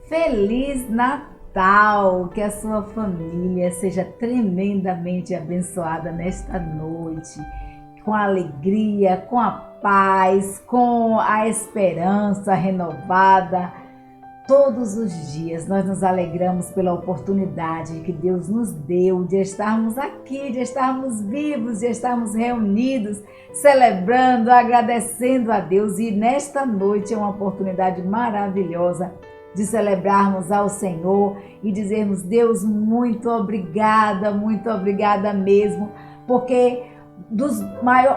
Feliz Natal! Que a sua família seja tremendamente abençoada nesta noite, com a alegria, com a paz, com a esperança renovada. Todos os dias nós nos alegramos pela oportunidade que Deus nos deu de estarmos aqui, de estarmos vivos, de estarmos reunidos, celebrando, agradecendo a Deus. E nesta noite é uma oportunidade maravilhosa de celebrarmos ao Senhor e dizermos: Deus, muito obrigada mesmo, porque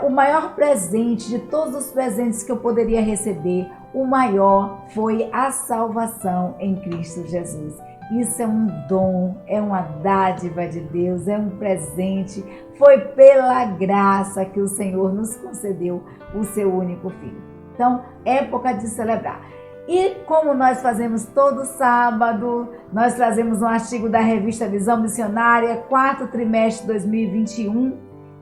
o maior presente de todos os presentes que eu poderia receber, o maior foi a salvação em Cristo Jesus. Isso é um dom, é uma dádiva de Deus, é um presente. Foi pela graça que o Senhor nos concedeu o seu único Filho. Então, época de celebrar. E como nós fazemos todo sábado, nós trazemos um artigo da revista Visão Missionária, quarto trimestre de 2021,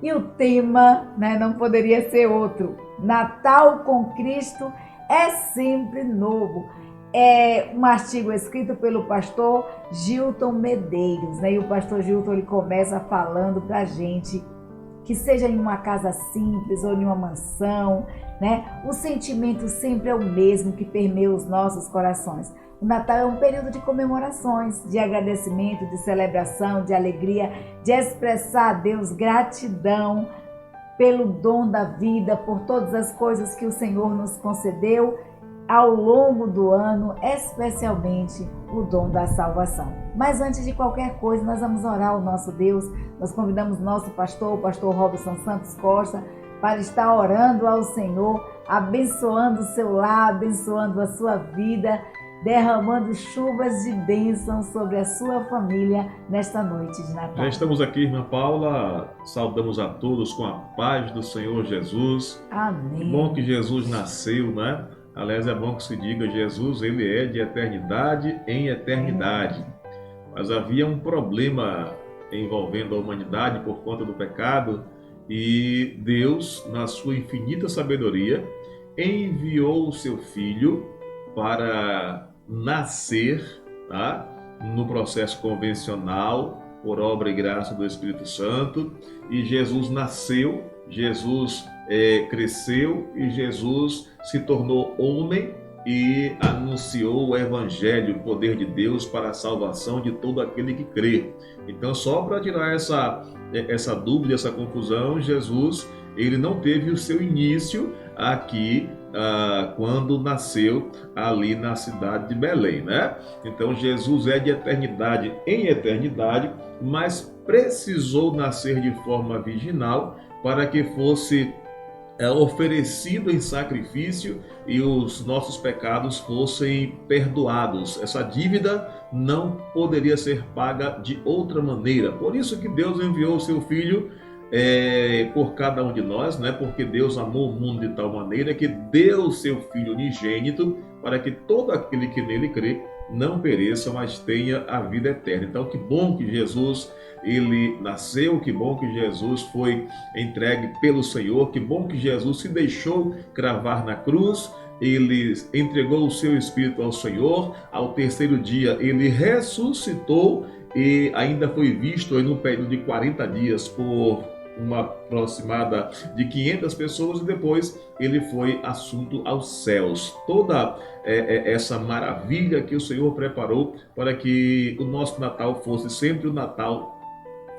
e o tema, não poderia ser outro: Natal com Cristo é sempre novo. É um artigo escrito pelo pastor Gilton Medeiros, e o pastor Gilton ele começa falando para a gente que seja em uma casa simples ou em uma mansão, o sentimento sempre é o mesmo que permeia os nossos corações. O Natal é um período de comemorações, de agradecimento, de celebração, de alegria, de expressar a Deus gratidão pelo dom da vida, por todas as coisas que o Senhor nos concedeu ao longo do ano, especialmente o dom da salvação. Mas antes de qualquer coisa, nós vamos orar ao nosso Deus. Nós convidamos nosso pastor, o pastor Robson Santos Costa, para estar orando ao Senhor, abençoando o seu lar, abençoando a sua vida, derramando chuvas de bênção sobre a sua família nesta noite de Natal. Já estamos aqui, irmã Paula, saudamos a todos com a paz do Senhor Jesus. Amém. Que bom que Jesus nasceu, né? Aliás, é bom que se diga, Jesus, ele é de eternidade em eternidade. Mas havia um problema envolvendo a humanidade por conta do pecado, e Deus, na sua infinita sabedoria, enviou o seu Filho para nascer, tá? No processo convencional, por obra e graça do Espírito Santo. E Jesus nasceu, Jesus cresceu, e Jesus se tornou homem e anunciou o Evangelho, o poder de Deus para a salvação de todo aquele que crê. Então, só para tirar essa dúvida, essa confusão, Jesus ele não teve o seu início aqui quando nasceu ali na cidade de Belém, né? Então Jesus é de eternidade em eternidade, mas precisou nascer de forma virginal para que fosse oferecido em sacrifício e os nossos pecados fossem perdoados. Essa dívida não poderia ser paga de outra maneira. Por isso que Deus enviou o seu Filho por cada um de nós, né? Porque Deus amou o mundo de tal maneira que deu o seu Filho unigênito para que todo aquele que nele crê não pereça, mas tenha a vida eterna. Então, que bom que Jesus ele nasceu, que bom que Jesus foi entregue pelo Senhor, que bom que Jesus se deixou cravar na cruz, ele entregou o seu Espírito ao Senhor, ao terceiro dia ele ressuscitou e ainda foi visto no período de 40 dias por uma aproximada de 500 pessoas, e depois ele foi assunto aos céus. Toda essa maravilha que o Senhor preparou para que o nosso Natal fosse sempre um Natal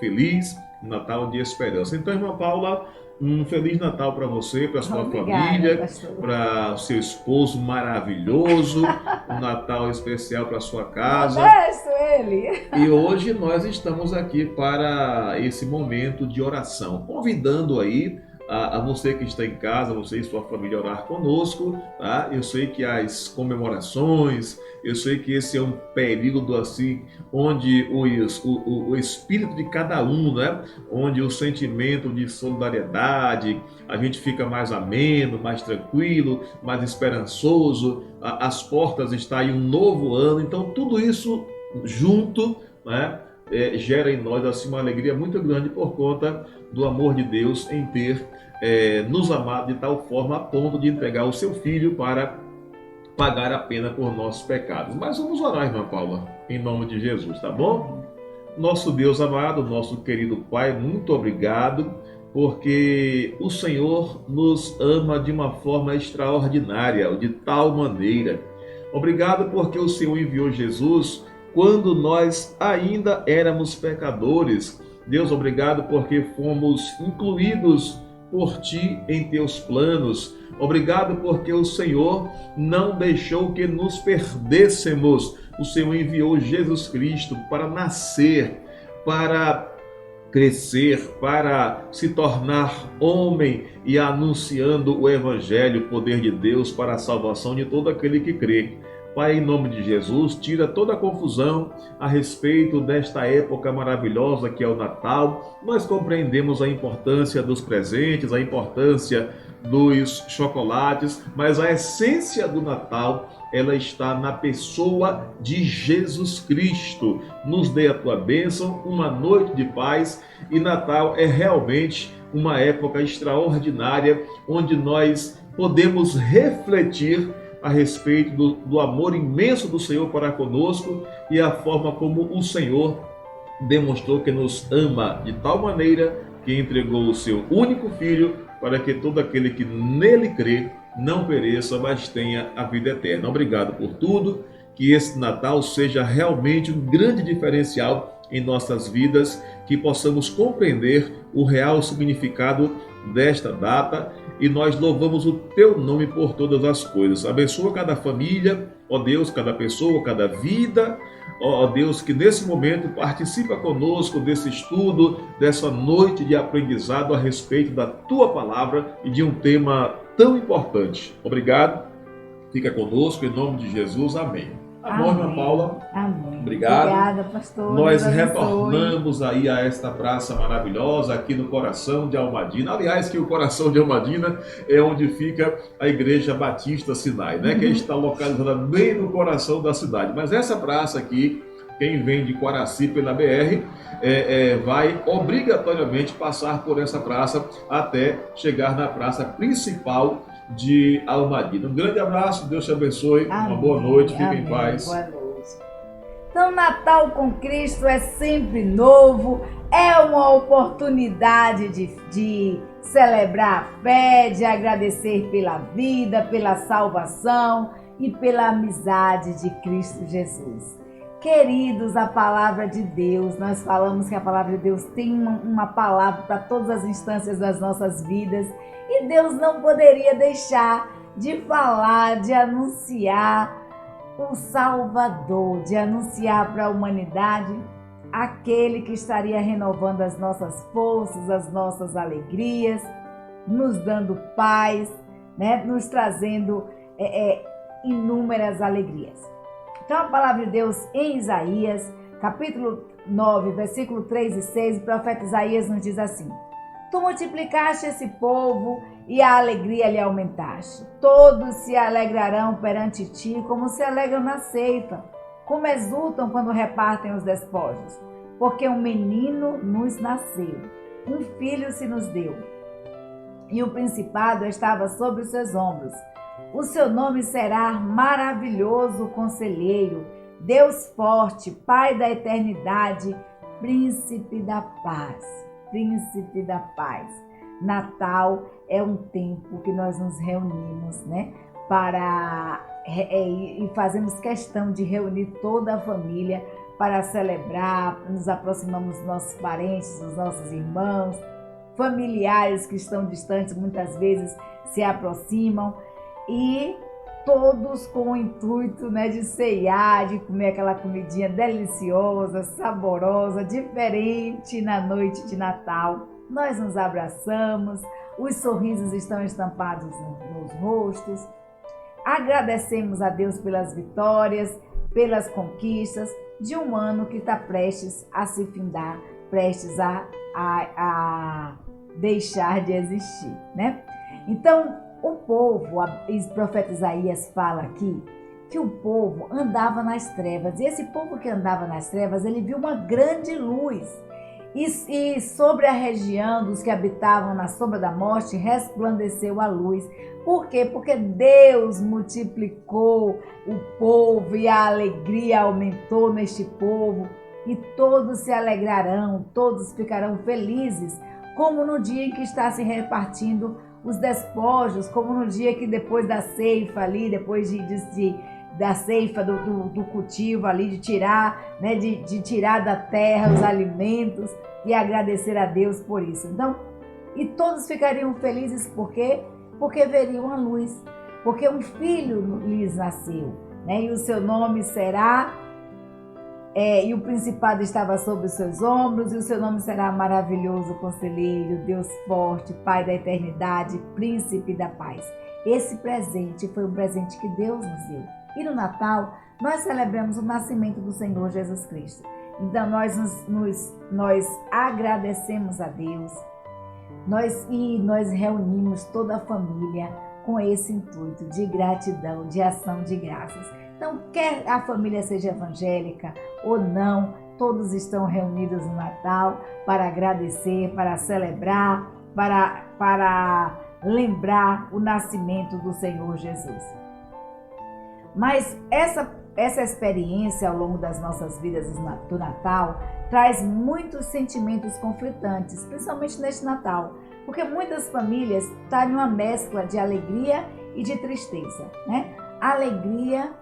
feliz, um Natal de esperança. Então, irmã Paula, um Feliz Natal para você, para sua família, para o seu esposo maravilhoso, um Natal especial para sua casa. Modesto ele! E hoje nós estamos aqui para esse momento de oração, convidando aí a você que está em casa, você e sua família orar conosco, tá? Eu sei que as comemorações, eu sei que esse é um período assim, onde o espírito de cada um, né? Onde o sentimento de solidariedade, a gente fica mais ameno, mais tranquilo, mais esperançoso, as portas está aí um novo ano, então tudo isso junto, né? Gera em nós assim uma alegria muito grande por conta do amor de Deus em ter nos amado de tal forma a ponto de entregar o seu Filho para pagar a pena por nossos pecados. Mas vamos orar, irmã Paula, em nome de Jesus, tá bom? Nosso Deus amado, nosso querido Pai, muito obrigado, porque o Senhor nos ama de uma forma extraordinária, de tal maneira. Obrigado porque o Senhor enviou Jesus quando nós ainda éramos pecadores. Deus, obrigado porque fomos incluídos por Ti em Teus planos. Obrigado porque o Senhor não deixou que nos perdêssemos. O Senhor enviou Jesus Cristo para nascer, para crescer, para se tornar homem e anunciando o Evangelho, o poder de Deus para a salvação de todo aquele que crê. Pai, em nome de Jesus, tira toda a confusão a respeito desta época maravilhosa que é o Natal. Nós compreendemos a importância dos presentes, a importância dos chocolates, mas a essência do Natal, ela está na pessoa de Jesus Cristo. Nos dê a tua bênção, uma noite de paz, e Natal é realmente uma época extraordinária onde nós podemos refletir a respeito do amor imenso do Senhor para conosco e a forma como o Senhor demonstrou que nos ama de tal maneira que entregou o seu único Filho para que todo aquele que nele crê não pereça, mas tenha a vida eterna. Obrigado por tudo, que esse Natal seja realmente um grande diferencial em nossas vidas, que possamos compreender o real significado desta data, e nós louvamos o Teu nome por todas as coisas. Abençoa cada família, ó Deus, cada pessoa, cada vida, ó Deus, que nesse momento participa conosco desse estudo, dessa noite de aprendizado a respeito da Tua Palavra e de um tema tão importante. Obrigado, fica conosco, em nome de Jesus, amém. Amém, irmã Paula. Amém. Obrigado. Obrigada, pastor. Nós retornamos aí a esta praça maravilhosa aqui no coração de Almadina. Aliás, que o coração de Almadina é onde fica a Igreja Batista Sinai, né? Que está localizada bem no coração da cidade. Mas essa praça aqui, quem vem de Quaraci pela BR, vai obrigatoriamente passar por essa praça até chegar na praça principal de Almadina. Um grande abraço, Deus te abençoe, amém, uma boa noite, fique amém, em paz. Boa noite. Então, Natal com Cristo é sempre novo, é uma oportunidade de celebrar a fé, de agradecer pela vida, pela salvação e pela amizade de Cristo Jesus. Queridos, a palavra de Deus, nós falamos que a palavra de Deus tem uma palavra para todas as instâncias das nossas vidas, e Deus não poderia deixar de falar, de anunciar o Salvador, de anunciar para a humanidade aquele que estaria renovando as nossas forças, as nossas alegrias, nos dando paz, né? Nos trazendo inúmeras alegrias. Então a palavra de Deus em Isaías, capítulo 9, versículo 3 e 6, o profeta Isaías nos diz assim: Tu multiplicaste esse povo e a alegria lhe aumentaste. Todos se alegrarão perante ti, como se alegram na ceifa, como exultam quando repartem os despojos. Porque um menino nos nasceu, um filho se nos deu, e o principado estava sobre os seus ombros. O seu nome será Maravilhoso Conselheiro, Deus Forte, Pai da Eternidade, Príncipe da Paz. Príncipe da Paz. Natal é um tempo que nós nos reunimos, né? E fazemos questão de reunir toda a família para celebrar, nos aproximamos dos nossos parentes, dos nossos irmãos, familiares que estão distantes muitas vezes se aproximam, e todos com o intuito, né, de ceiar, de comer aquela comidinha deliciosa, saborosa, diferente na noite de Natal. Nós nos abraçamos, os sorrisos estão estampados nos rostos, agradecemos a Deus pelas vitórias, pelas conquistas de um ano que está prestes a se findar, prestes a deixar de existir, né? Então, o povo, o profeta Isaías fala aqui que o povo andava nas trevas, e esse povo que andava nas trevas, ele viu uma grande luz. E sobre a região dos que habitavam na sombra da morte, resplandeceu a luz. Por quê? Porque Deus multiplicou o povo e a alegria aumentou neste povo. E todos se alegrarão, todos ficarão felizes, como no dia em que está se repartindo os despojos, como no dia que depois da ceifa ali, depois da ceifa do cultivo ali, de tirar, né, de tirar da terra os alimentos e agradecer a Deus por isso. Então, e todos ficariam felizes por quê? Porque veriam a luz, porque um filho lhes nasceu, né, e o seu nome será... e o principado estava sobre os seus ombros, e o seu nome será maravilhoso, conselheiro, Deus forte, Pai da eternidade, príncipe da paz. Esse presente foi um presente que Deus nos deu. E no Natal, nós celebramos o nascimento do Senhor Jesus Cristo. Então, nós agradecemos a Deus, nós reunimos toda a família com esse intuito de gratidão, de ação de graças. Então, quer a família seja evangélica ou não, todos estão reunidos no Natal para agradecer, para celebrar, para lembrar o nascimento do Senhor Jesus. Mas essa experiência ao longo das nossas vidas do Natal traz muitos sentimentos conflitantes, principalmente neste Natal, porque muitas famílias estão em uma mescla de alegria e de tristeza, né? Alegria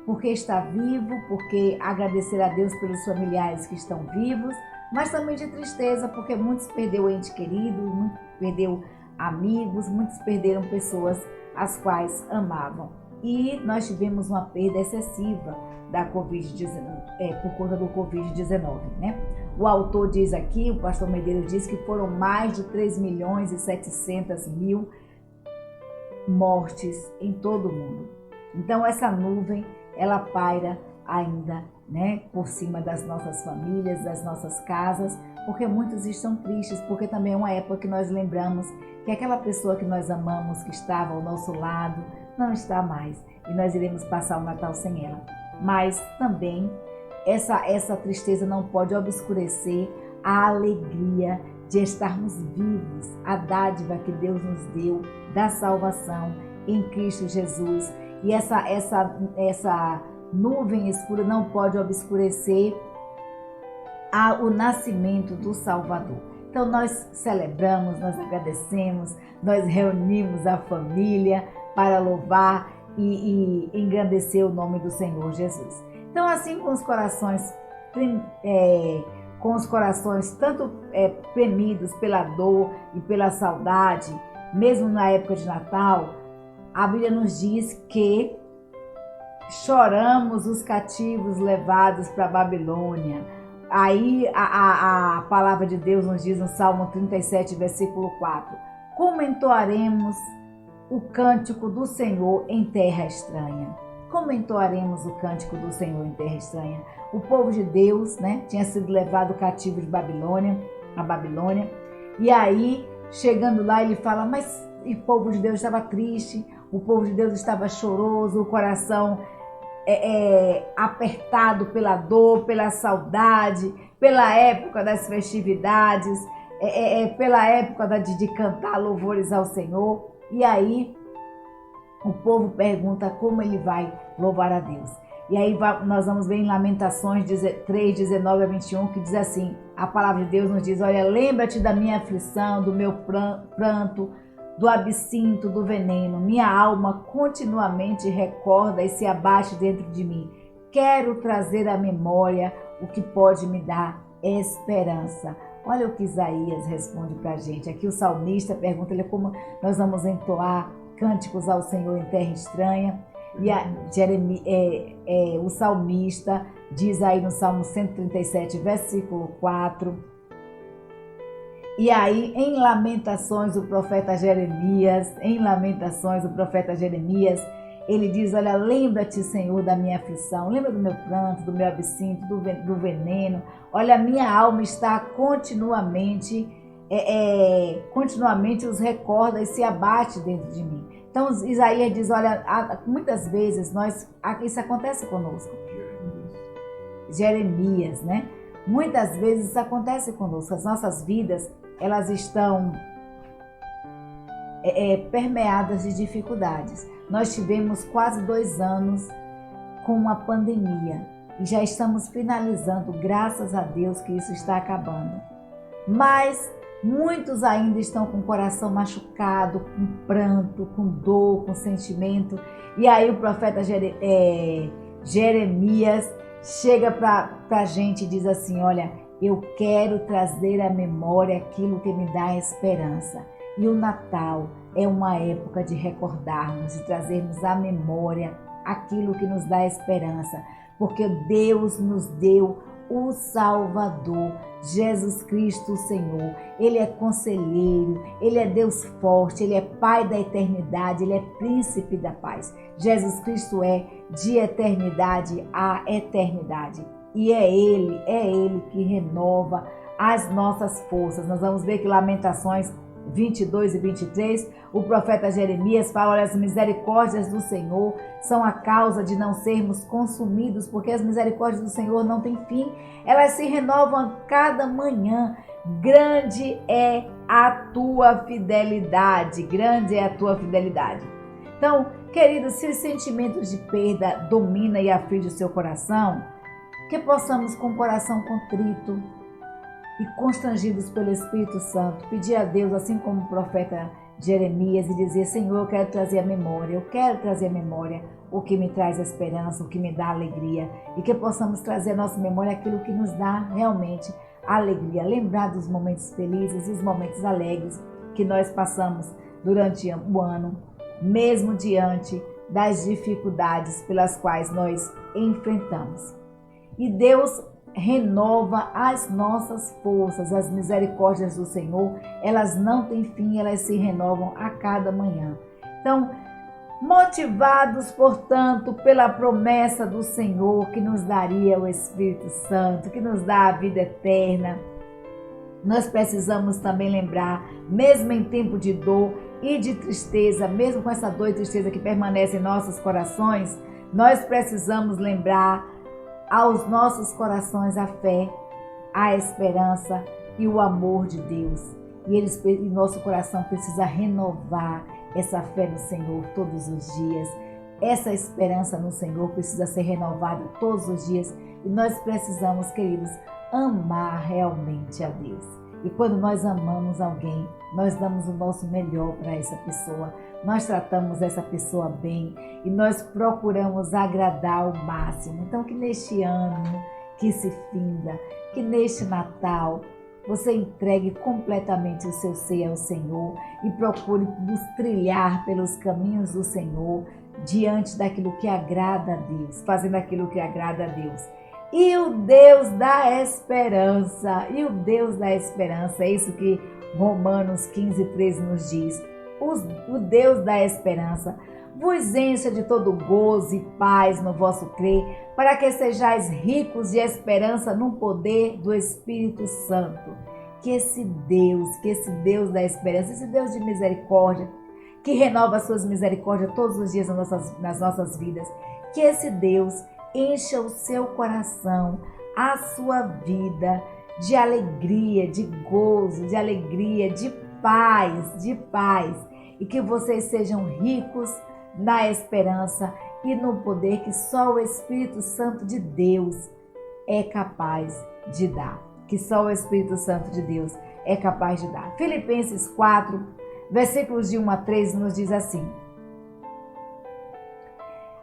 porque está vivo, porque agradecer a Deus pelos familiares que estão vivos, mas também de tristeza porque muitos perderam ente querido, muitos perderam amigos, muitos perderam pessoas as quais amavam. E nós tivemos uma perda excessiva da Covid-19, por conta do Covid-19, né? O autor diz aqui, o pastor Medeiros diz que foram mais de 3.700.000 mortes em todo o mundo. Então essa nuvem, ela paira ainda, né, por cima das nossas famílias, das nossas casas, porque muitos estão tristes, porque também é uma época que nós lembramos que aquela pessoa que nós amamos, que estava ao nosso lado, não está mais, e nós iremos passar o Natal sem ela. Mas também essa tristeza não pode obscurecer a alegria de estarmos vivos, a dádiva que Deus nos deu da salvação em Cristo Jesus. E essa nuvem escura não pode obscurecer o nascimento do Salvador. Então nós celebramos, nós agradecemos, nós reunimos a família para louvar e engrandecer o nome do Senhor Jesus. Então, assim, com os corações tanto premidos pela dor e pela saudade, mesmo na época de Natal, a Bíblia nos diz que choramos os cativos levados para a Babilônia. Aí a palavra de Deus nos diz no Salmo 37, versículo 4: como entoaremos o cântico do Senhor em terra estranha? Como entoaremos o cântico do Senhor em terra estranha? O povo de Deus, né, tinha sido levado cativo de Babilônia, a Babilônia, e aí, chegando lá, ele fala, mas o povo de Deus estava triste, o povo de Deus estava choroso, o coração apertado pela dor, pela saudade, pela época das festividades, pela época de cantar louvores ao Senhor. E aí o povo pergunta como ele vai louvar a Deus. E aí nós vamos ver em Lamentações 3, 19 a 21, que diz assim, a palavra de Deus nos diz, olha, lembra-te da minha aflição, do meu pranto, do absinto, do veneno. Minha alma continuamente recorda e se abate dentro de mim. Quero trazer à memória o que pode me dar esperança. Olha o que Isaías responde para a gente. Aqui o salmista pergunta ele como nós vamos entoar cânticos ao Senhor em terra estranha. E o salmista diz aí no Salmo 137, versículo 4. E aí em Lamentações o profeta Jeremias, ele diz, olha, lembra-te, Senhor, da minha aflição, lembra do meu pranto, do meu absinto, do veneno. Olha, a minha alma está continuamente os recorda e se abate dentro de mim. Então Isaías diz, olha, muitas vezes isso acontece conosco. Jeremias, né? Muitas vezes isso acontece conosco, as nossas vidas, elas estão permeadas de dificuldades. Nós tivemos quase 2 anos com uma pandemia e já estamos finalizando, graças a Deus que isso está acabando. Mas muitos ainda estão com o coração machucado, com pranto, com dor, com sentimento. E aí o profeta Jeremias chega para a gente e diz assim: olha, eu quero trazer à memória aquilo que me dá esperança. E o Natal é uma época de recordarmos, de trazermos à memória aquilo que nos dá esperança, porque Deus nos deu o Salvador, Jesus Cristo o Senhor. Ele é conselheiro, Ele é Deus forte, Ele é Pai da eternidade, Ele é Príncipe da paz. Jesus Cristo é de eternidade a eternidade. E é Ele que renova as nossas forças. Nós vamos ver que Lamentações 22 e 23, o profeta Jeremias fala: olha, as misericórdias do Senhor são a causa de não sermos consumidos, porque as misericórdias do Senhor não têm fim, elas se renovam a cada manhã. Grande é a tua fidelidade, grande é a tua fidelidade. Então, queridos, se os sentimentos de perda dominam e afligem o seu coração, que possamos com o coração contrito e constrangidos pelo Espírito Santo, pedir a Deus, assim como o profeta Jeremias, e dizer: Senhor, eu quero trazer a memória, o que me traz esperança, o que me dá alegria, e que possamos trazer à nossa memória aquilo que nos dá realmente alegria, lembrar dos momentos felizes e os momentos alegres que nós passamos durante o ano, mesmo diante das dificuldades pelas quais nós enfrentamos. E Deus renova as nossas forças, as misericórdias do Senhor, elas não têm fim, elas se renovam a cada manhã. Então, motivados, portanto, pela promessa do Senhor que nos daria o Espírito Santo, que nos dá a vida eterna, nós precisamos também lembrar, mesmo em tempo de dor e de tristeza, mesmo com essa dor e tristeza que permanece em nossos corações, nós precisamos lembrar aos nossos corações a fé, a esperança e o amor de Deus. E nosso coração precisa renovar essa fé no Senhor todos os dias. Essa esperança no Senhor precisa ser renovada todos os dias. E nós precisamos, queridos, amar realmente a Deus. E quando nós amamos alguém, nós damos o nosso melhor para essa pessoa. Nós tratamos essa pessoa bem e nós procuramos agradar ao máximo. Então, que neste ano que se finda, que neste Natal, você entregue completamente o seu ser ao Senhor e procure nos trilhar pelos caminhos do Senhor, diante daquilo que agrada a Deus, fazendo aquilo que agrada a Deus. E o Deus da esperança, é isso que Romanos 15:13 nos diz. O Deus da esperança vos encha de todo gozo e paz no vosso crer, para que sejais ricos de esperança no poder do Espírito Santo. Que esse Deus da esperança, esse Deus de misericórdia, que renova as suas misericórdias todos os dias nas nossas vidas, que esse Deus encha o seu coração, a sua vida de alegria, de gozo, de alegria, de paz, e que vocês sejam ricos na esperança e no poder que só o Espírito Santo de Deus é capaz de dar. Que só o Espírito Santo de Deus é capaz de dar. Filipenses 4, versículos de 1 a 3 nos diz assim: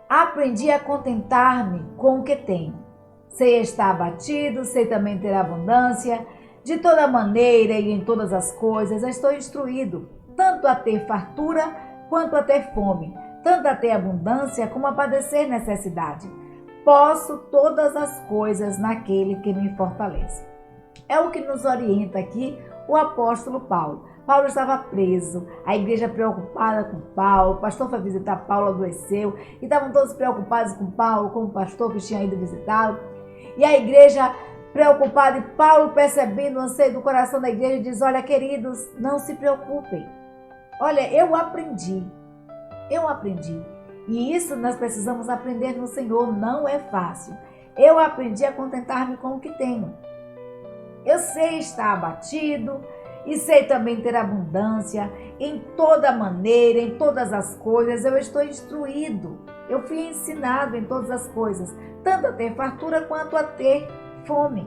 aprendi a contentar-me com o que tenho. Sei estar abatido, sei também ter abundância. De toda maneira e em todas as coisas estou instruído, tanto a ter fartura quanto a ter fome, tanto a ter abundância como a padecer necessidade. Posso todas as coisas naquele que me fortalece. É o que nos orienta aqui o apóstolo Paulo. Paulo estava preso, a igreja preocupada com Paulo, o pastor foi visitar Paulo, adoeceu, e estavam todos preocupados com Paulo, com o pastor que tinha ido visitá-lo. E a igreja preocupada, e Paulo, percebendo o anseio do coração da igreja, diz: olha, queridos, não se preocupem. Olha, eu aprendi. E isso nós precisamos aprender no Senhor, não é fácil. Eu aprendi a contentar-me com o que tenho. Eu sei estar abatido e sei também ter abundância em toda maneira, em todas as coisas. Eu estou instruído, eu fui ensinado em todas as coisas, tanto a ter fartura quanto a ter fome,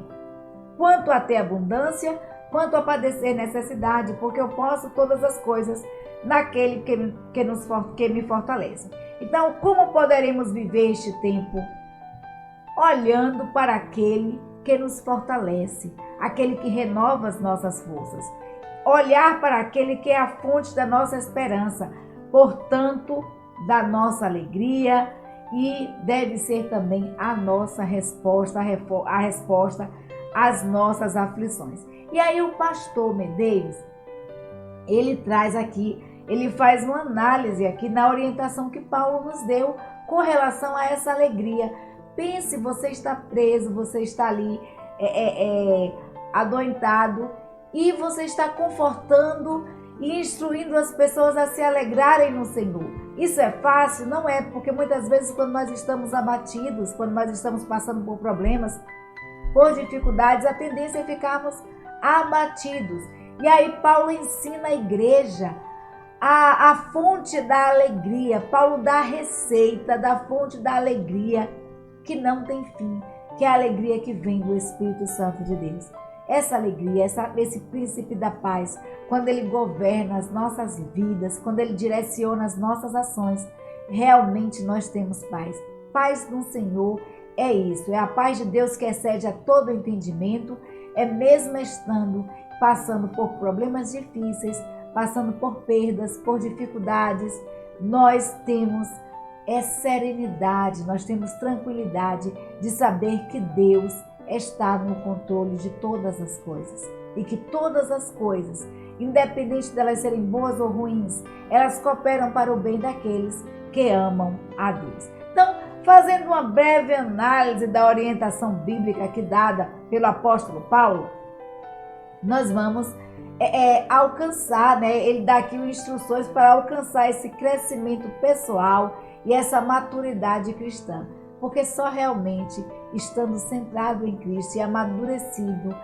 quanto a ter abundância, quanto a padecer necessidade, porque eu posso todas as coisas naquele que me fortalece. Então, como poderemos viver este tempo? Olhando para aquele que nos fortalece, aquele que renova as nossas forças. Olhar para aquele que é a fonte da nossa esperança, portanto, da nossa alegria, e deve ser também a nossa resposta, a resposta às nossas aflições. E aí o pastor Medeiros, ele traz aqui, ele faz uma análise aqui na orientação que Paulo nos deu com relação a essa alegria. Pense, você está preso, você está ali adoentado e você está confortando e instruindo as pessoas a se alegrarem no Senhor. Isso é fácil? Não é, porque muitas vezes quando nós estamos abatidos, quando nós estamos passando por problemas, por dificuldades, a tendência é ficarmos abatidos. E aí Paulo ensina a igreja a fonte da alegria. Paulo dá a receita da fonte da alegria que não tem fim, que é a alegria que vem do Espírito Santo de Deus. Essa alegria, esse príncipe da paz, quando ele governa as nossas vidas, quando ele direciona as nossas ações, realmente nós temos paz. Paz no Senhor é isso, é a paz de Deus que excede a todo entendimento, é mesmo estando passando por problemas difíceis, passando por perdas, por dificuldades, nós temos serenidade, nós temos tranquilidade de saber que Deus está no controle de todas as coisas e que todas as coisas, independente delas serem boas ou ruins, elas cooperam para o bem daqueles que amam a Deus. Então, fazendo uma breve análise da orientação bíblica aqui dada pelo apóstolo Paulo, nós vamos alcançar, ele dá aqui instruções para alcançar esse crescimento pessoal e essa maturidade cristã, porque só realmente estando centrado em Cristo e amadurecido,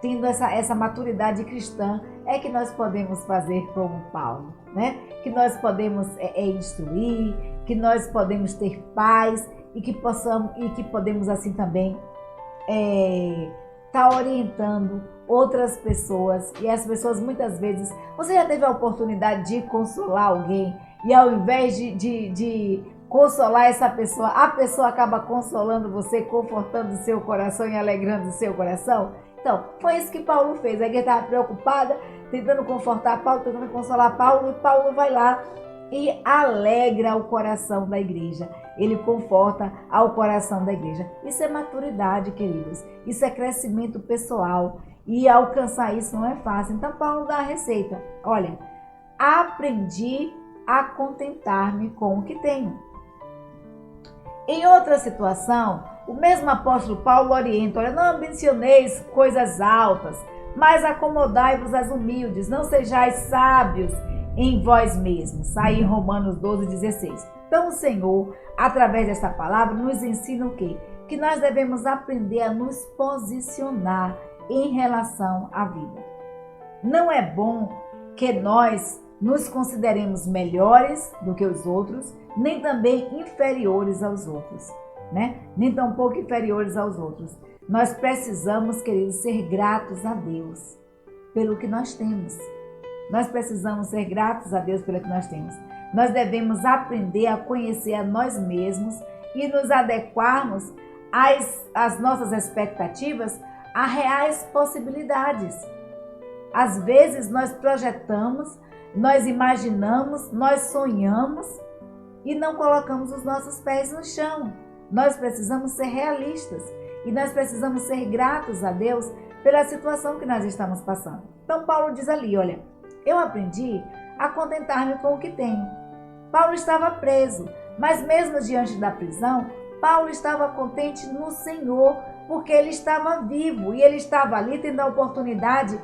tendo essa maturidade cristã, é que nós podemos fazer como Paulo, né? Que nós podemos instruir, que nós podemos ter paz e que podemos assim também tá orientando outras pessoas. E as pessoas muitas vezes, você já teve a oportunidade de consolar alguém e ao invés de consolar essa pessoa, a pessoa acaba consolando você, confortando o seu coração e alegrando o seu coração? Então, foi isso que Paulo fez. A igreja estava preocupada, tentando confortar Paulo, tentando consolar Paulo, e Paulo vai lá e alegra o coração da igreja. Ele conforta ao coração da igreja. Isso é maturidade, queridos. Isso é crescimento pessoal. E alcançar isso não é fácil. Então, Paulo dá a receita. Olha, aprendi a contentar-me com o que tenho. Em outra situação, o mesmo apóstolo Paulo orienta, olha, não ambicioneis coisas altas, mas acomodai-vos às humildes, não sejais sábios em vós mesmos. Está aí em Romanos 12:16. Então o Senhor, através dessa palavra, nos ensina o quê? Que nós devemos aprender a nos posicionar em relação à vida. Não é bom que nós nos consideremos melhores do que os outros, nem também inferiores aos outros, né? Nem tampouco inferiores aos outros. Nós precisamos, queridos, ser gratos a Deus pelo que nós temos. Nós precisamos ser gratos a Deus pelo que nós temos. Nós devemos aprender a conhecer a nós mesmos e nos adequarmos às nossas expectativas a reais possibilidades. Às vezes nós projetamos, nós imaginamos, nós sonhamos e não colocamos os nossos pés no chão. Nós precisamos ser realistas e nós precisamos ser gratos a Deus pela situação que nós estamos passando. Então Paulo diz ali, olha, eu aprendi a contentar-me com o que tenho. Paulo estava preso, mas mesmo diante da prisão, Paulo estava contente no Senhor, porque ele estava vivo e ele estava ali tendo a oportunidade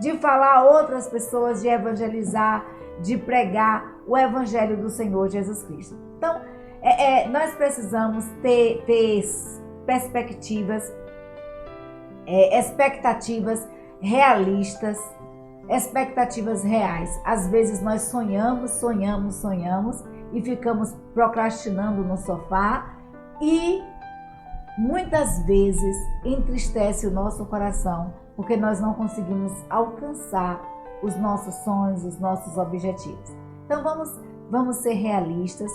de falar a outras pessoas, de evangelizar, de pregar o evangelho do Senhor Jesus Cristo. Então, nós precisamos ter perspectivas expectativas realistas, expectativas reais. Às vezes nós sonhamos e ficamos procrastinando no sofá e muitas vezes entristece o nosso coração porque nós não conseguimos alcançar os nossos sonhos, os nossos objetivos. Então vamos ser realistas.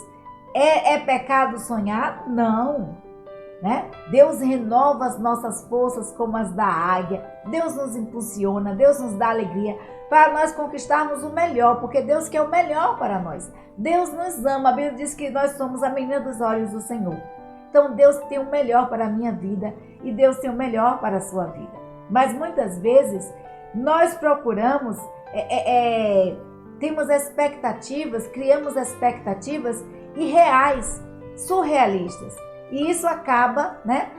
É pecado sonhar? Não. Né? Deus renova as nossas forças como as da águia. Deus nos impulsiona, Deus nos dá alegria para nós conquistarmos o melhor, porque Deus quer o melhor para nós. Deus nos ama. A Bíblia diz que nós somos a menina dos olhos do Senhor. Então Deus tem o melhor para a minha vida e Deus tem o melhor para a sua vida. Mas muitas vezes nós procuramos, temos expectativas, criamos expectativas irreais, surrealistas. E isso acaba, né,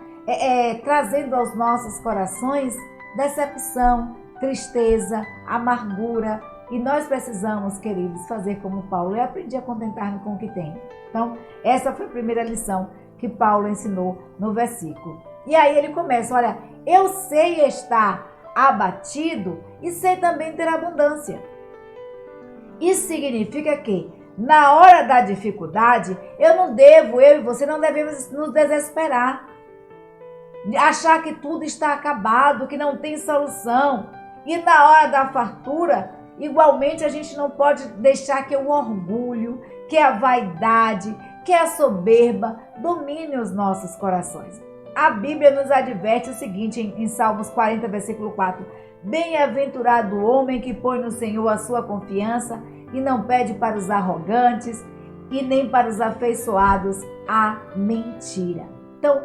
trazendo aos nossos corações decepção, tristeza, amargura. E nós precisamos, queridos, fazer como Paulo. Eu aprendi a contentar-me com o que tenho. Então, essa foi a primeira lição que Paulo ensinou no versículo. E aí ele começa, olha, eu sei estar abatido e sei também ter abundância. Isso significa que na hora da dificuldade, eu e você não devemos nos desesperar, achar que tudo está acabado, que não tem solução. E na hora da fartura, igualmente a gente não pode deixar que o orgulho, que a vaidade, que a soberba domine os nossos corações. A Bíblia nos adverte o seguinte em Salmos 40, versículo 4. Bem-aventurado o homem que põe no Senhor a sua confiança e não pede para os arrogantes e nem para os afeiçoados à mentira. Então,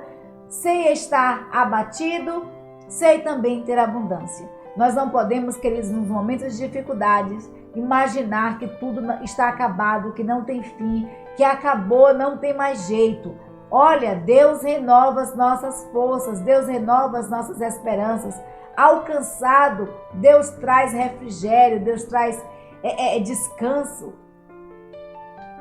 sei estar abatido, sei também ter abundância. Nós não podemos, queridos, nos momentos de dificuldades, imaginar que tudo está acabado, que não tem fim, que acabou, não tem mais jeito. Olha, Deus renova as nossas forças, Deus renova as nossas esperanças. Alcançado, Deus traz refrigério, Deus traz descanso.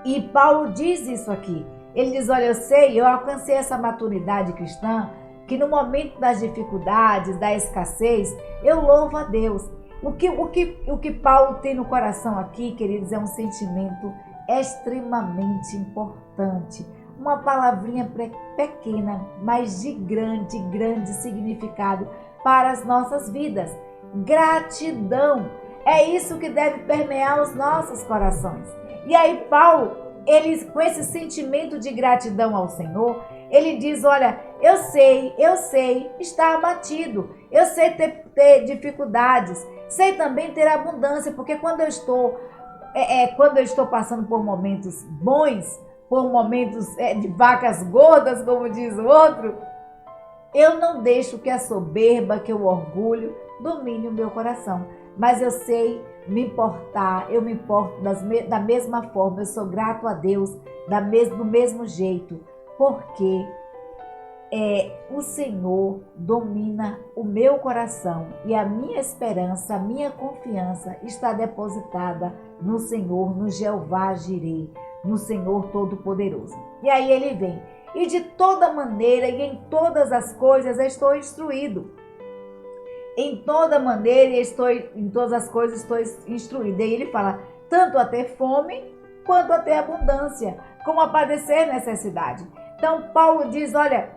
E Paulo diz isso aqui. Ele diz, olha, eu alcancei essa maturidade cristã, que no momento das dificuldades, da escassez, eu louvo a Deus. O que Paulo tem no coração aqui, queridos, é um sentimento extremamente importante. Uma palavrinha pequena, mas de grande significado para as nossas vidas. Gratidão. É isso que deve permear os nossos corações. E aí Paulo, ele, com esse sentimento de gratidão ao Senhor, ele diz, olha, eu sei estar abatido, eu sei ter dificuldades, sei também ter abundância, porque quando eu estou passando por momentos bons, por momentos de vacas gordas, como diz o outro, eu não deixo que a soberba, que o orgulho domine o meu coração. Mas eu sei me importar, eu me importo da mesma forma, eu sou grato a Deus do mesmo jeito, porque o Senhor domina o meu coração e a minha esperança, a minha confiança está depositada no Senhor, no Jeová Jireh, no Senhor Todo-Poderoso. E aí ele vem, e de toda maneira e em todas as coisas estou instruído. Em toda maneira e em todas as coisas estou instruído. E ele fala, tanto a ter fome, quanto a ter abundância, como a padecer necessidade. Então Paulo diz, olha,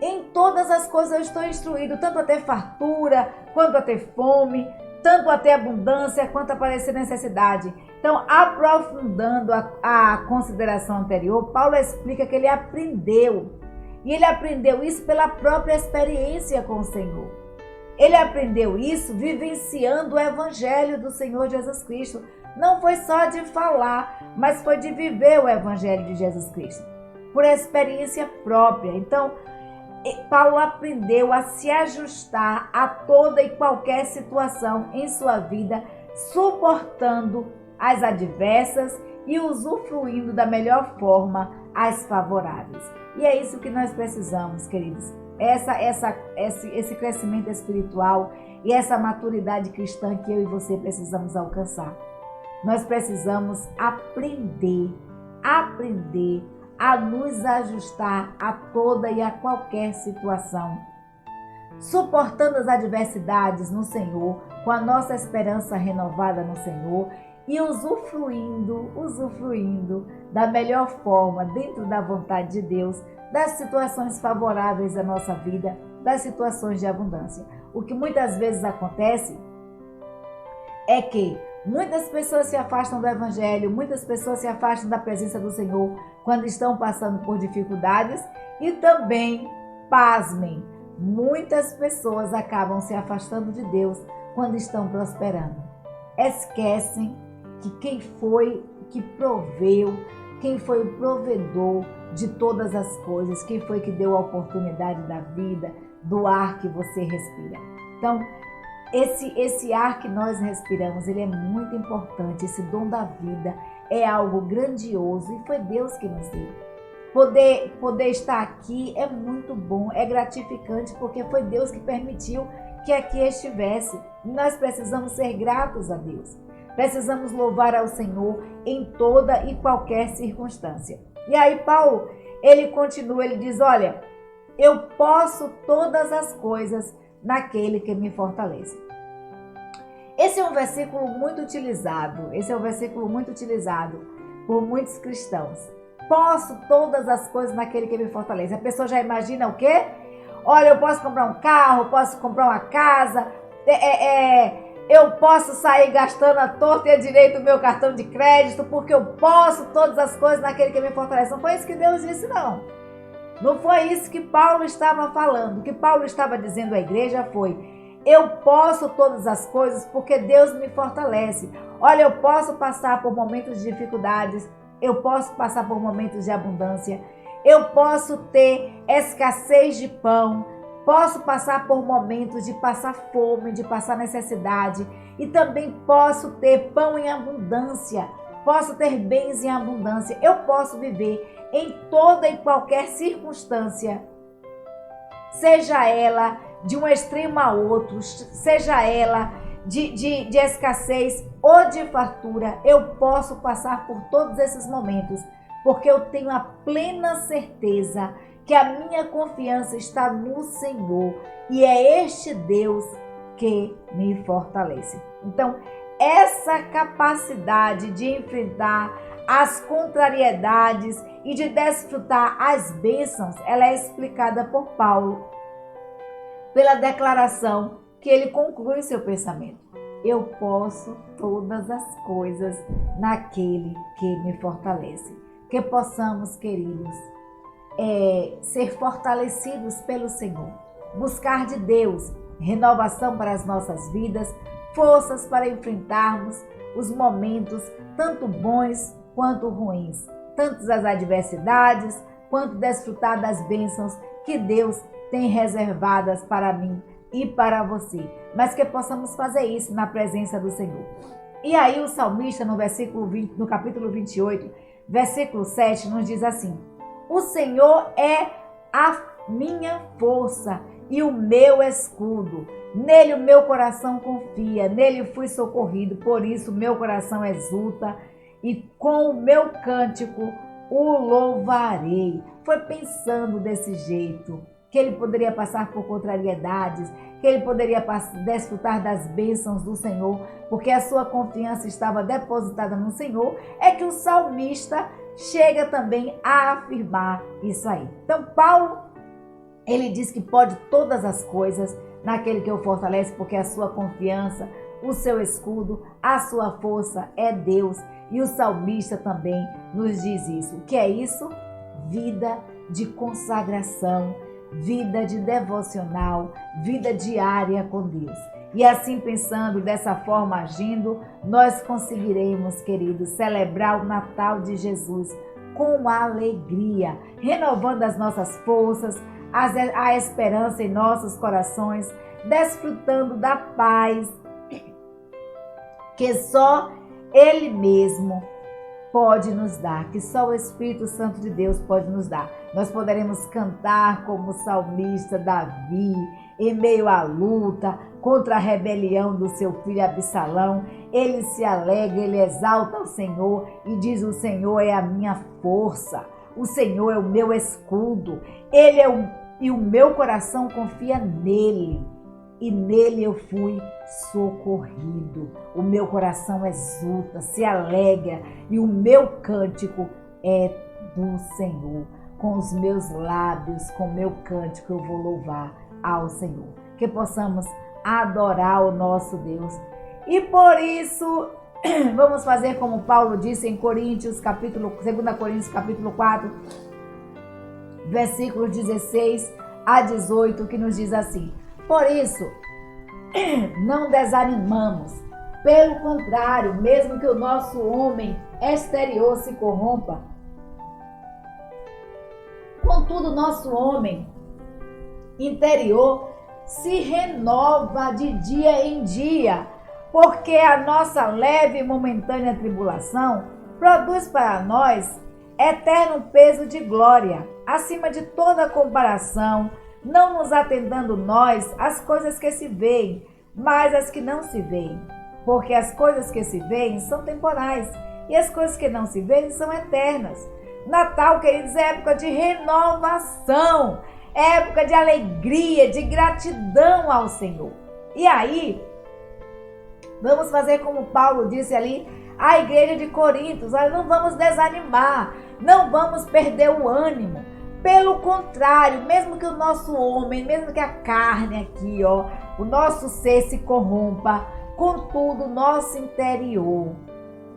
em todas as coisas eu estou instruído, tanto a ter fartura, quanto a ter fome, tanto a ter abundância, quanto a padecer necessidade. Então, aprofundando a consideração anterior, Paulo explica que ele aprendeu. E ele aprendeu isso pela própria experiência com o Senhor. Ele aprendeu isso vivenciando o Evangelho do Senhor Jesus Cristo. Não foi só de falar, mas foi de viver o Evangelho de Jesus Cristo, por experiência própria. Então, Paulo aprendeu a se ajustar a toda e qualquer situação em sua vida, suportando as adversas e usufruindo da melhor forma as favoráveis. E é isso que nós precisamos, queridos. Esse crescimento espiritual e essa maturidade cristã que eu e você precisamos alcançar. Nós precisamos aprender a nos ajustar a toda e a qualquer situação, suportando as adversidades no Senhor, com a nossa esperança renovada no Senhor e usufruindo da melhor forma, dentro da vontade de Deus, das situações favoráveis à nossa vida, das situações de abundância. O que muitas vezes acontece é que muitas pessoas se afastam do Evangelho, muitas pessoas se afastam da presença do Senhor quando estão passando por dificuldades e também, pasmem, muitas pessoas acabam se afastando de Deus quando estão prosperando. Esquecem que quem foi que proveu, quem foi o provedor de todas as coisas, quem foi que deu a oportunidade da vida, do ar que você respira. Então, esse ar que nós respiramos, ele é muito importante. Esse dom da vida é algo grandioso e foi Deus que nos deu. Poder estar aqui é muito bom, é gratificante, porque foi Deus que permitiu que aqui estivesse. Nós precisamos ser gratos a Deus. Precisamos louvar ao Senhor em toda e qualquer circunstância. E aí Paulo, ele continua, ele diz, olha, eu posso todas as coisas naquele que me fortalece. Esse é um versículo muito utilizado, por muitos cristãos. Posso todas as coisas naquele que me fortalece. A pessoa já imagina o quê? Olha, eu posso comprar um carro, posso comprar uma casa, eu posso sair gastando à torta e à direita o meu cartão de crédito, porque eu posso todas as coisas naquele que me fortalece. Não foi isso que Deus disse, não. Não foi isso que Paulo estava falando. O que Paulo estava dizendo à igreja foi: eu posso todas as coisas porque Deus me fortalece. Olha, eu posso passar por momentos de dificuldades, eu posso passar por momentos de abundância, eu posso ter escassez de pão, posso passar por momentos de passar fome, de passar necessidade, e também posso ter pão em abundância, posso ter bens em abundância. Eu posso viver em toda e qualquer circunstância, seja ela de um extremo a outro, seja ela de escassez ou de fartura. Eu posso passar por todos esses momentos, porque eu tenho a plena certeza que a minha confiança está no Senhor, e é este Deus que me fortalece. Então, essa capacidade de enfrentar as contrariedades e de desfrutar as bênçãos, ela é explicada por Paulo pela declaração que ele conclui seu pensamento. Eu posso todas as coisas naquele que me fortalece. Que possamos, queridos, ser fortalecidos pelo Senhor, buscar de Deus renovação para as nossas vidas, forças para enfrentarmos os momentos tanto bons quanto ruins, tanto as adversidades quanto desfrutar das bênçãos que Deus tem reservadas para mim e para você, mas que possamos fazer isso na presença do Senhor. E aí o salmista no capítulo 28, versículo 7, nos diz assim: o Senhor é a minha força e o meu escudo. Nele o meu coração confia, nele fui socorrido, por isso meu coração exulta e com o meu cântico o louvarei. Foi pensando desse jeito que ele poderia passar por contrariedades, que ele poderia desfrutar das bênçãos do Senhor, porque a sua confiança estava depositada no Senhor, é que o salmista chega também a afirmar isso aí. Então, Paulo, ele diz que pode todas as coisas naquele que o fortalece, porque a sua confiança, o seu escudo, a sua força é Deus. E o salmista também nos diz isso. O que é isso? Vida de consagração, vida de devocional, vida diária com Deus. E assim pensando, dessa forma agindo, nós conseguiremos, queridos, celebrar o Natal de Jesus com alegria, renovando as nossas forças, a esperança em nossos corações, desfrutando da paz que só Ele mesmo pode nos dar, que só o Espírito Santo de Deus pode nos dar. Nós poderemos cantar como o salmista Davi, em meio à luta contra a rebelião do seu filho Absalão. Ele se alegra, ele exalta o Senhor e diz: o Senhor é a minha força, o Senhor é o meu escudo, Ele é e o meu coração confia nele, e nele eu fui socorrido. O meu coração exulta, se alegra, e o meu cântico é do Senhor. Com os meus lábios, com o meu cântico, eu vou louvar ao Senhor. Que possamos adorar o nosso Deus. E por isso, vamos fazer como Paulo disse em 2 Coríntios capítulo 4, versículos 16 a 18, que nos diz assim: por isso, não desanimamos. Pelo contrário, mesmo que o nosso homem exterior se corrompa, contudo, nosso homem interior se renova de dia em dia, porque a nossa leve e momentânea tribulação produz para nós eterno peso de glória, acima de toda comparação, não nos atentando nós às coisas que se veem, mas às que não se veem. Porque as coisas que se veem são temporais, e as coisas que não se veem são eternas. Natal, queridos, é época de renovação, é época de alegria, de gratidão ao Senhor. E aí, vamos fazer como Paulo disse ali à igreja de Coríntios: olha, não vamos desanimar, não vamos perder o ânimo. Pelo contrário, mesmo que o nosso homem, mesmo que a carne aqui, o nosso ser se corrompa, contudo, o nosso interior,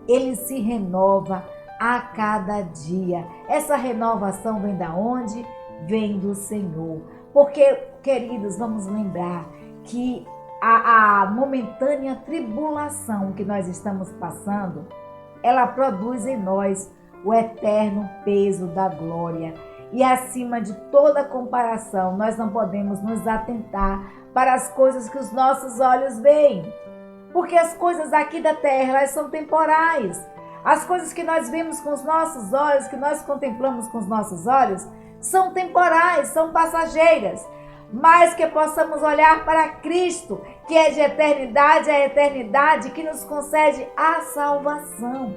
ele se renova a cada dia. Essa renovação vem da onde? Vem do Senhor. Porque, queridos, vamos lembrar que a momentânea tribulação que nós estamos passando, ela produz em nós o eterno peso da glória. E acima de toda comparação, nós não podemos nos atentar para as coisas que os nossos olhos veem. Porque as coisas aqui da terra, elas são temporais. As coisas que nós vemos com os nossos olhos, que nós contemplamos com os nossos olhos, são temporais, são passageiras. Mas que possamos olhar para Cristo, que é de eternidade a eternidade, que nos concede a salvação.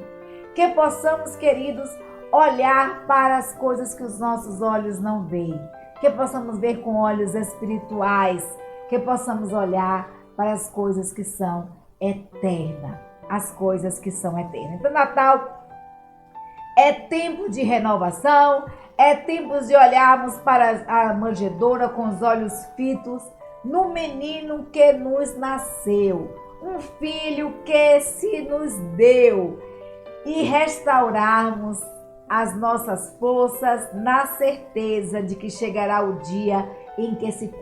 Que possamos, queridos, olhar para as coisas que os nossos olhos não veem. Que possamos ver com olhos espirituais. Que possamos olhar para as coisas que são eternas. As coisas que são eternas. Então, Natal é tempo de renovação, é tempo de olharmos para a manjedoura com os olhos fitos no menino que nos nasceu, um filho que se nos deu, e restaurarmos as nossas forças na certeza de que chegará o dia em que se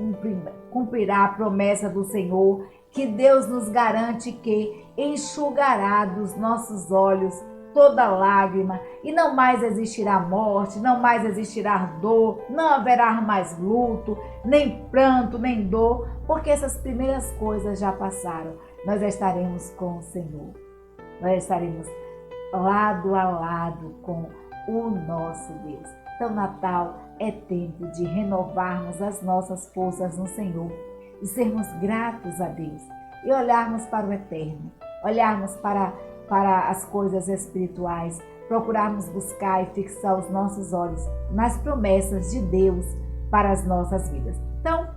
cumprirá a promessa do Senhor, que Deus nos garante que enxugará dos nossos olhos toda lágrima, e não mais existirá morte, não mais existirá dor, não haverá mais luto, nem pranto, nem dor, porque essas primeiras coisas já passaram. Nós estaremos com o Senhor, nós estaremos lado a lado com o nosso Deus. Então, Natal é tempo de renovarmos as nossas forças no Senhor e sermos gratos a Deus e olharmos para o eterno, olharmos para as coisas espirituais, procurarmos buscar e fixar os nossos olhos nas promessas de Deus para as nossas vidas. Então,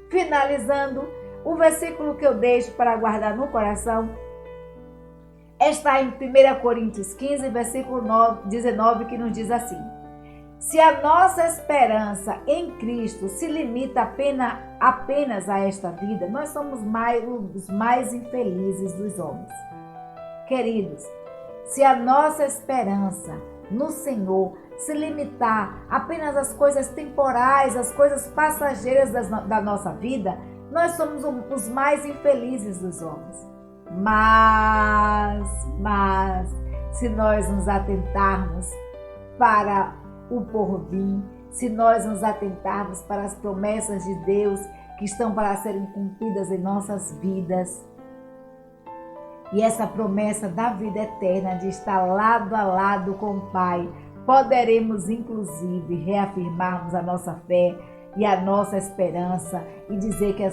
finalizando, o versículo que eu deixo para guardar no coração está em 1 Coríntios 15, versículo 19, que nos diz assim: se a nossa esperança em Cristo se limita apenas a esta vida, nós somos os mais infelizes dos homens. Queridos, se a nossa esperança no Senhor se limitar apenas às coisas temporais, às coisas passageiras da nossa vida, nós somos os mais infelizes dos homens. Mas, se nós nos atentarmos para o porvir, se nós nos atentarmos para as promessas de Deus que estão para serem cumpridas em nossas vidas, e essa promessa da vida eterna de estar lado a lado com o Pai, poderemos inclusive reafirmarmos a nossa fé e a nossa esperança e dizer que a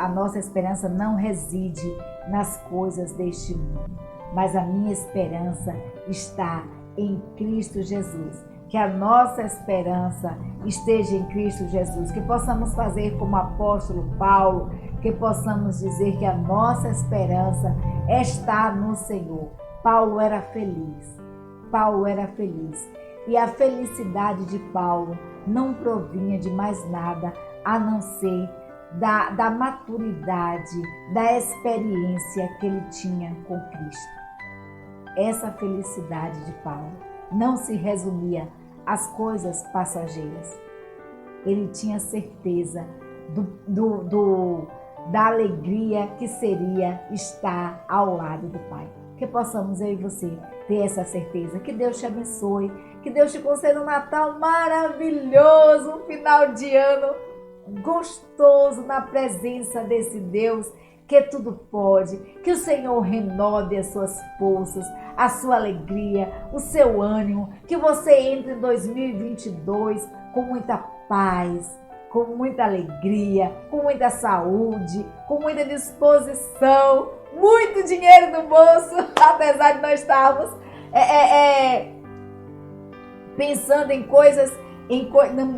nossa esperança não reside nas coisas deste mundo, mas a minha esperança está em Cristo Jesus, que a nossa esperança esteja em Cristo Jesus, que possamos fazer como o apóstolo Paulo, que possamos dizer que a nossa esperança está no Senhor. Paulo era feliz, e a felicidade de Paulo não provinha de mais nada a não ser da maturidade, da experiência que ele tinha com Cristo. Essa felicidade de Paulo não se resumia às coisas passageiras. Ele tinha certeza da alegria que seria estar ao lado do Pai. Que possamos, eu e você, ter essa certeza. Que Deus te abençoe, que Deus te conceda um Natal maravilhoso, um final de ano gostoso na presença desse Deus que tudo pode. Que o Senhor renove as suas forças, a sua alegria, o seu ânimo. Que você entre em 2022 com muita paz, com muita alegria, com muita saúde, com muita disposição, muito dinheiro no bolso, apesar de nós estarmos pensando em coisas,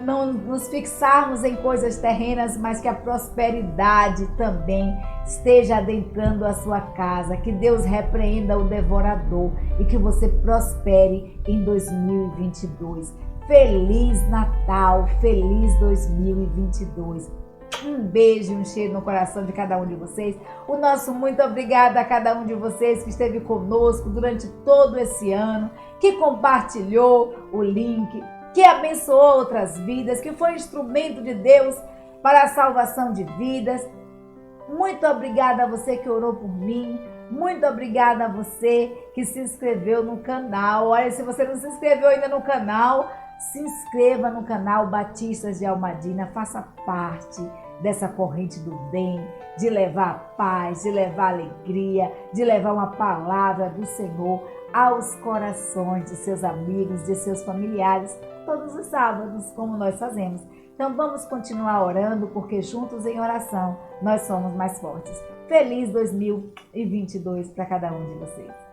não nos fixarmos em coisas terrenas, mas que a prosperidade também esteja adentrando a sua casa, que Deus repreenda o devorador e que você prospere em 2022. Feliz Natal, feliz 2022. Um beijo e um cheiro no coração de cada um de vocês. O nosso muito obrigado a cada um de vocês que esteve conosco durante todo esse ano, que compartilhou o link, que abençoou outras vidas, que foi instrumento de Deus para a salvação de vidas. Muito obrigada a você que orou por mim. Muito obrigada a você que se inscreveu no canal. Olha, se você não se inscreveu ainda no canal, se inscreva no canal Batistas de Almadina. Faça parte dessa corrente do bem, de levar paz, de levar alegria, de levar uma palavra do Senhor aos corações de seus amigos, de seus familiares, todos os sábados, como nós fazemos. Então vamos continuar orando, porque juntos em oração nós somos mais fortes. Feliz 2022 para cada um de vocês.